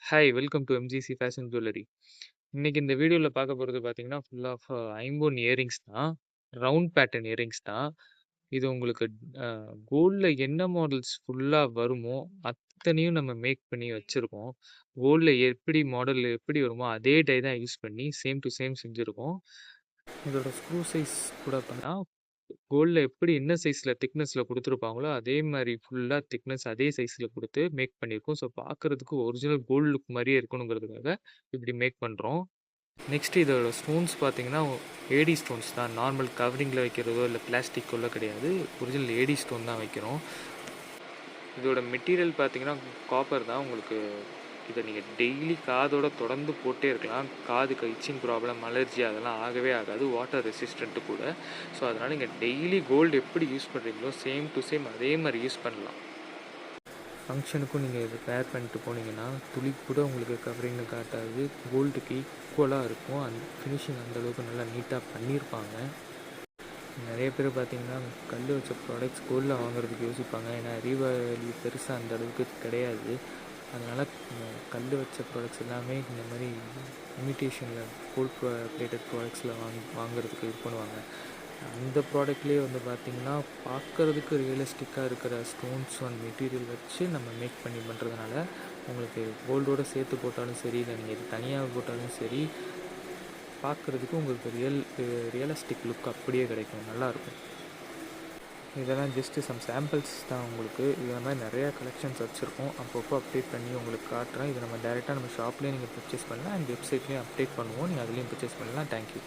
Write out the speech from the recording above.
Hi welcome to MGC fashion jewellery. இன்னைக்கு இந்த வீடியோவில் பார்க்க போகிறது பார்த்தீங்கன்னா ஃபுல் ஆஃப் ஐம்பொன் இயரிங்ஸ் தான். ரவுண்ட் பேட்டர்ன் இயரிங்ஸ் தான். இது உங்களுக்கு கோல்டில் என்ன மாடல்ஸ் ஃபுல்லாக வருமோ அத்தனையும் நம்ம மேக் பண்ணி வச்சுருக்கோம். கோல்டில் எப்படி மாடல் எப்படி வருமோ அதே டை தான் யூஸ் பண்ணி சேம் டு சேம் செஞ்சுருக்கோம். இதோட ஸ்க்ரூ சைஸ் கூட பார்த்தா கோல்டில் எப்படி என்ன சைஸில் திக்னஸில் கொடுத்துருப்பாங்களோ அதே மாதிரி ஃபுல்லாக திக்னஸ் அதே சைஸில் கொடுத்து மேக் பண்ணியிருக்கோம். ஸோ பார்க்குறதுக்கு ஒரிஜினல் கோல்டு லுக் மாதிரியே இருக்கணுங்கிறதுக்காக இப்படி மேக் பண்ணுறோம். நெக்ஸ்ட் இதோட ஸ்டோன்ஸ் பார்த்தீங்கன்னா ஏடி ஸ்டோன்ஸ் தான். நார்மல் கவரிங்கில் வைக்கிறதோ இல்லை பிளாஸ்டிக்கோல கிடையாது, ஒரிஜினல் ஏடி ஸ்டோன் தான் வைக்கிறோம். இதோட மெட்டீரியல் பார்த்தீங்கன்னா காப்பர் தான். உங்களுக்கு இதை நீங்கள் டெய்லி காதோட தொடர்ந்து போட்டே இருக்கலாம். காதுக்கு இச்சிங் ப்ராப்ளம், அலர்ஜி அதெல்லாம் ஆகவே ஆகாது. வாட்டர் ரெசிஸ்டண்ட்டு கூட. ஸோ அதனால் நீங்கள் டெய்லி கோல்டு எப்படி யூஸ் பண்ணுறீங்களோ சேம் டு சேம் அதே மாதிரி யூஸ் பண்ணலாம். ஃபங்க்ஷனுக்கும் நீங்கள் இதை பேர் பண்ணிட்டு போனீங்கன்னா துளி கூட உங்களுக்கு கவரிங்னு காட்டாது. கோல்டுக்கு ஈக்குவலாக இருக்கும். அந்த ஃபினிஷிங் அந்தளவுக்கு நல்லா நீட்டாக பண்ணியிருப்பாங்க. நிறைய பேர் பார்த்தீங்கன்னா கல் வச்ச ப்ராடக்ட்ஸ் கோல்டில் வாங்குறதுக்கு யோசிப்பாங்க. ஏன்னா ரீவேல்யூ பெருசாக அந்த அளவுக்கு கிடையாது. அதனால் கல் வச்ச ப்ராடக்ட்ஸ் எல்லாமே இந்த மாதிரி இமிட்டேஷனில் கோல்ட் பிளேட்டட் ப்ராடக்ட்ஸில் வாங்குறதுக்கு இது பண்ணுவாங்க. அந்த ப்ராடக்ட்லேயே வந்து பார்த்திங்கன்னா பார்க்குறதுக்கு ரியலிஸ்டிக்காக இருக்கிற ஸ்டோன்ஸ் அண்ட் மெட்டீரியல் வச்சு நம்ம மேக் பண்ணி பண்ணுறதுனால உங்களுக்கு கோல்டோடு சேர்த்து போட்டாலும் சரி, இல்லை நீங்கள் இது தனியாக போட்டாலும் சரி, பார்க்குறதுக்கு உங்களுக்கு ரியலிஸ்டிக் லுக் அப்படியே கிடைக்கும், நல்லாயிருக்கும். இதெல்லாம் ஜஸ்ட்டு சம் சாம்பிள்ஸ் தான் உங்களுக்கு. இதை மாதிரி நிறையா கலெக்ஷன்ஸ் வச்சுருக்கோம். அப்பப்போ அப்டேட் பண்ணி உங்களுக்கு காட்டுறேன். இது நம்ம டேரெக்டாக நம்ம ஷாப்லேயே நீங்கள் பர்ச்சேஸ் பண்ணலாம். அண்ட் வெப்சைட்லேயும் அப்டேட் பண்ணுவோம். நீங்கள் அதுலேயும் பர்ச்சேஸ் பண்ணலாம். தேங்க்யூ.